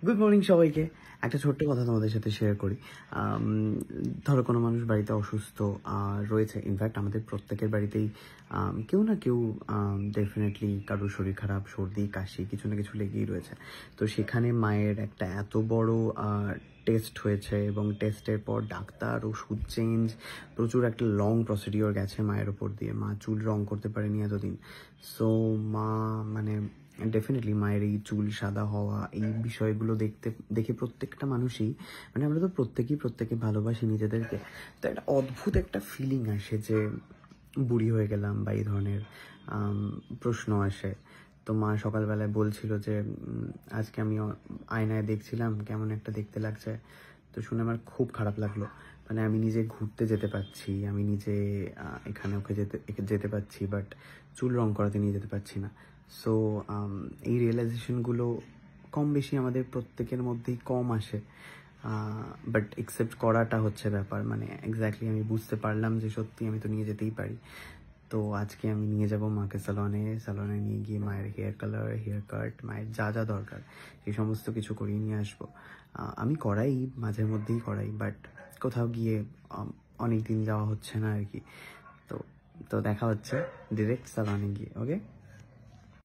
Good morning সবাইকে। একটা ছোট্ট কথা তোমাদের সাথে শেয়ার করি। ধরো কোনো মানুষ বাড়িতে অসুস্থ রয়েছে, ইনফ্যাক্ট আমাদের প্রত্যেকের বাড়িতেই কেউ না কেউ ডেফিনেটলি কারোর শরীর খারাপ, সর্দি কাশি কিছু না কিছু লেগেই রয়েছে। তো সেখানে মায়ের একটা এত বড় টেস্ট হয়েছে এবং টেস্টের পর ডাক্তার, ওষুধ চেঞ্জ, প্রচুর একটা লং প্রসিডিওর গেছে মায়ের ওপর দিয়ে। মা চুল রং করতে পারেনি এতদিন। সো মা মানে ডেফিনেটলি মায়ের এই চুল সাদা হওয়া, এই বিষয়গুলো দেখে প্রত্যেকটা মানুষই মানে আমরা তো প্রত্যেকে ভালোবাসি নিজেদেরকে। তো একটা অদ্ভুত একটা ফিলিং আসে যে বুড়ি হয়ে গেলাম বা এই ধরনের প্রশ্ন আসে। তো মা সকালবেলায় বলছিল যে আজকে আমি আয়নায় দেখছিলাম কেমন একটা দেখতে লাগছে। তো শুনে আমার খুব খারাপ লাগলো। মানে আমি নিজে ঘুরতে যেতে পারছি, আমি নিজে এখানে ওকে যেতে পারছি, বাট চুল রং করাতে নিয়ে যেতে পারছি না। সো এই রিয়েলাইজেশনগুলো কম বেশি আমাদের প্রত্যেকের মধ্যেই কম আসে, বাট একসেপ্ট করাটা হচ্ছে ব্যাপার। মানে এক্স্যাক্টলি আমি বুঝতে পারলাম যে সত্যি আমি তো নিয়ে যেতেই পারি। তো আজকে আমি নিয়ে যাব মাকে স্যালনে নিয়ে গিয়ে মায়ের হেয়ার কালার, হেয়ার কাট, মায়ের যা যা দরকার এই সমস্ত কিছু করিয়ে নিয়ে আসবো। আমি করাই, মাঝে মধ্যেই করাই, বাট কোথাও গিয়ে অনেক দিন যাওয়া হচ্ছে না আর কি। তো দেখা হচ্ছে ডিরেক্ট স্যালনে গিয়ে। ওকে,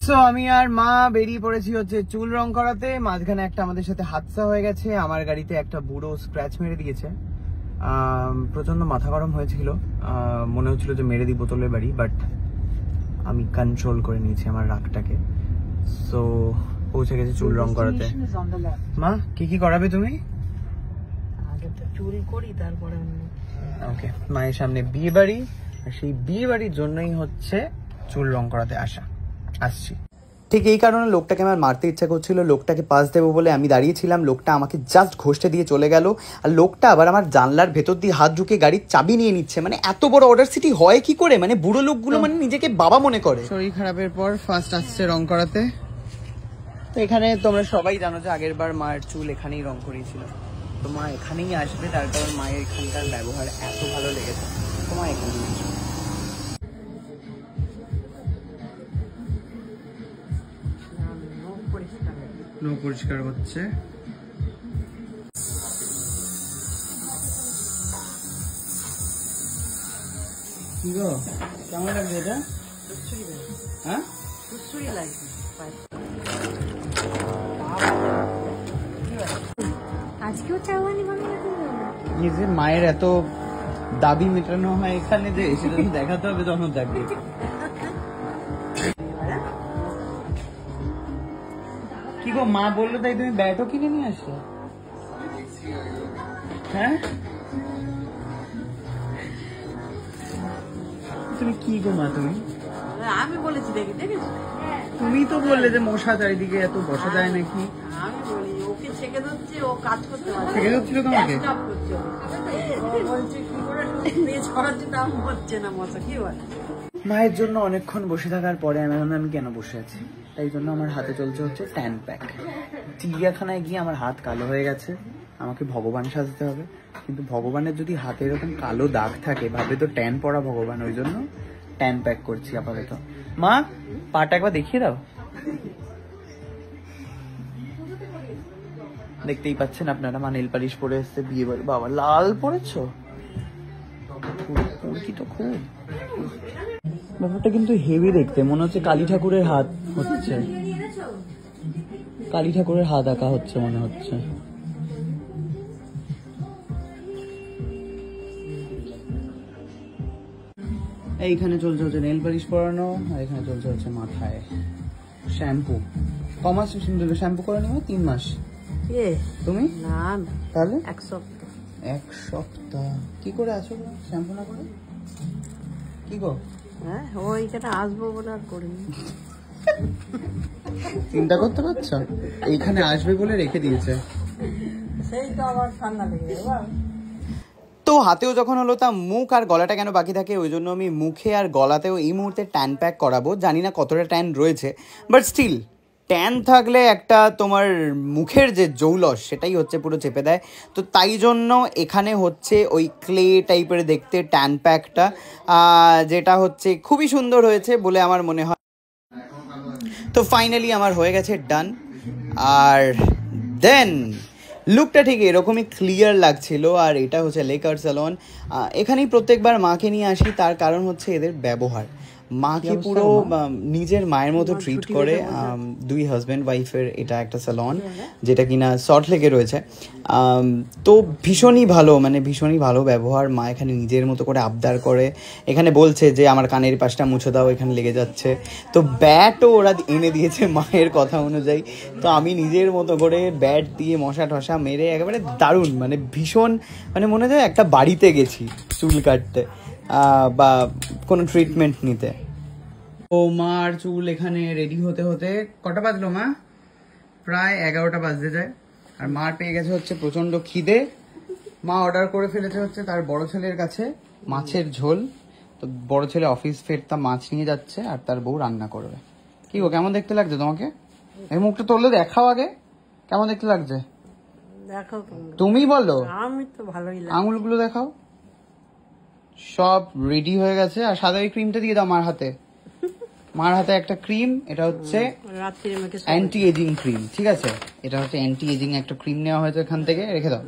সো আমি আর মা বেরিয়ে পড়েছি হচ্ছে চুল রং করাতে। মাঝখানে একটা আমাদের সাথে হাদসা হয়ে গেছে, আমার গাড়িতে একটা বুড়ো স্ক্র্যাচ মেরে দিয়েছে। প্রচন্ড মাথা গরম হয়েছিল, মনে হচ্ছিল যে মেরে দিই বোতলের বাড়ি, বাট আমি কন্ট্রোল করে নিয়েছি আমার রাগটাকে। সো পৌঁছে গেছে চুল রং করাতে। মা কি কি করাবে তুমি? আগে তো চুল করি, তারপরে ওকে, মায়ের সামনে বিয়ে বাড়ি, আর সেই বিয়ে বাড়ির জন্যই হচ্ছে চুল রং করাতে আসছি। ঠিক এই কারণে লোকটাকে আমার মারতে ইচ্ছা করছিল। লোকটাকে পাস দেবো বলে আমি দাঁড়িয়েছিলাম, লোকটা আমাকে জাস্ট ঘষতে দিয়ে চলে গেল। আর লোকটা আবার আমার জানলার ভেতর দিয়ে হাত ঢুকে গাড়ির চাবি নিয়ে নিচ্ছে। মানে এত বড় অর্ডার সিটি হয় কি করে? মানে বুড়ো লোকগুলো মানে নিজেকে বাবা মনে করে। শরীর খারাপের পর ফার্স্ট আসছে রং করাতে। তো এখানে তোমরা সবাই জানো যে আগের বার মায়ের চুল এখানেই রং করিয়েছিল। তো মা এখানেই আসবে, তার কারণ মায়ের এখানকার ব্যবহার এত ভালো লেগেছে। তো মা এখানেই আসবে। পরিষ্কার হচ্ছে। কি গো, কেমন লাগছে এটা? হ্যাঁ, আজকেও চাওয়ানি যে মায়ের এত দাবি মেটানো হয় এখানে, যে সেটা দেখাতে হবে তখন থাকবে। কি গো, মা বললো তাই তুমি ব্যাটও কিনে নিয়ে আসছো? হ্যাঁ, তুমি কি গো মা, তুমি? আমি বলেছি, দেখেছো? তুমি তো বললে যে মশা চারিদিকে এত বসা যায় নাকি। আমি বলি ওকে ছেকে দিচ্ছে, ও কাজ করতে পারে। ছেকে দিচ্ছিল তোমাকে? বলছে কি করে পেজ করাচ্ছে, তাও হচ্ছে না মশা। কি বলে মায়ের জন্য অনেকক্ষণ বসে থাকার পরে আমি কেন বসে আছি, তাই জন্য আমার হাতে চলছে হচ্ছে ট্যান প্যাক। চিড়িয়াখানায় গিয়ে আমার হাত কালো হয়ে গেছে, আমাকে ভগবান সাজতে হবে। কিন্তু ভগবানের যদি হাতে এরকম কালো দাগ থাকে, ভাবে তো ট্যান পড়া ভগবান, ওই জন্য ট্যান প্যাক করছি আপাতত। মা পাটা একবার দেখিয়ে দাও। দেখতেই পাচ্ছেন আপনারা, মা নেল পালিশ পরে এসছে বিয়ে বাড়ি। বাবা লাল পরেছো, তো খুব ব্যাপারটা কিন্তু হেভি দেখতে, মনে হচ্ছে কালী ঠাকুরের হাত হচ্ছে, কালী ঠাকুরের হাত আঁকা হচ্ছে মনে হচ্ছে। এইখানে চলছে হচ্ছে নেল পালিশ পরানো, আর এখানে চলছে হচ্ছে মাথায় শ্যাম্পু। কমাস শ্যাম্পু করে নেবো 3 মাস। তুমি না, তাহলে 1 সপ্তাহ। 1 সপ্তাহ কি করে আছো শ্যাম্পু না করে? কি গো, হ্যাঁ, ওইখানে আসবো বলে আর করিনি। চিন্তা করতে পারছো? এইখানে আসবে বলে রেখে দিয়েছে। সেই তো আমার ঠান্ডা লেগে যাবে। তো হাতেও যখন হলো, তা মুখ আর গলাটা কেন বাকি থাকে, ওই জন্য আমি মুখে আর গলাতেও এই মুহূর্তে ট্যান প্যাক করাবো। জানি না কতটা ট্যান রয়েছে, বাট স্টিল ট্যান থাকলে একটা তোমার মুখের যে জৌলস সেটাই হচ্ছে পুরো চেপে দেয়। তো তাই জন্য এখানে হচ্ছে ওই ক্লে টাইপের দেখতে ট্যান প্যাকটা, যেটা হচ্ছে খুবই সুন্দর হয়েছে বলে আমার মনে হয়। তো ফাইনালি আমার হয়ে গেছে ডান। আর দেন লুকটা ঠিক এরকমই ক্লিয়ার লাগছিল। আর এটা হচ্ছে লেকার স্যালন। এখানেই প্রত্যেকবার মাকে নিয়ে আসি, তার কারণ হচ্ছে এদের ব্যবহার। মাকে পুরো নিজের মায়ের মতো ট্রিট করে। দুই হাজব্যান্ড ওয়াইফের এটা একটা স্যালন, যেটা কিনা সল্টলেকে রয়েছে। তো ভীষণই ভালো, মানে ভীষণই ভালো ব্যবহার। মা এখানে নিজের মতো করে আবদার করে, এখানে বলছে যে আমার কানের পাশটা মুছে দাও, এখানে লেগে যাচ্ছে। তো ব্যাটও ওরা এনে দিয়েছে মায়ের কথা অনুযায়ী। তো আমি নিজের মতো করে ব্যাট দিয়ে মশা টশা মেরে একেবারে দারুণ, মানে ভীষণ, মানে মনে হয় একটা বাড়িতে গেছি চুল কাটতে বা কোনো ট্রিটমেন্ট নিতে। ও মার চুল এখানে রেডি হতে হতে কটা বাজলো মা? প্রায় 11টা বাজতে যায়। আর মার পেয়ে গেছে হচ্ছে প্রচন্ড খিদে। মা অর্ডার করে ফেলেছে হচ্ছে তার বড় ছেলের কাছে মাছের ঝোল। তো বড় ছেলে অফিস ফেরতা মাছ নিয়ে যাচ্ছে, আর তার বউ রান্না করবে। কি গো, কেমন দেখতে লাগছে তোমাকে? এই মুখটা তুললে দেখাও আগে, কেমন দেখতে লাগছে দেখো তুমি বলো। আমি তো ভালোই লাগে। আঙুলগুলো দেখাও। সব রেডি হয়ে গেছে। আর সাদা এই ক্রিমটা দিয়ে দাও মার হাতে। মার হাতে একটা ক্রিম, এটা হচ্ছে রাত্রির মধ্যে অ্যান্টি এজিং ক্রিম, ঠিক আছে? এটা হচ্ছে অ্যান্টি এজিং একটা ক্রিম নেওয়া হয়েছে এখান থেকে, রেখে দাও।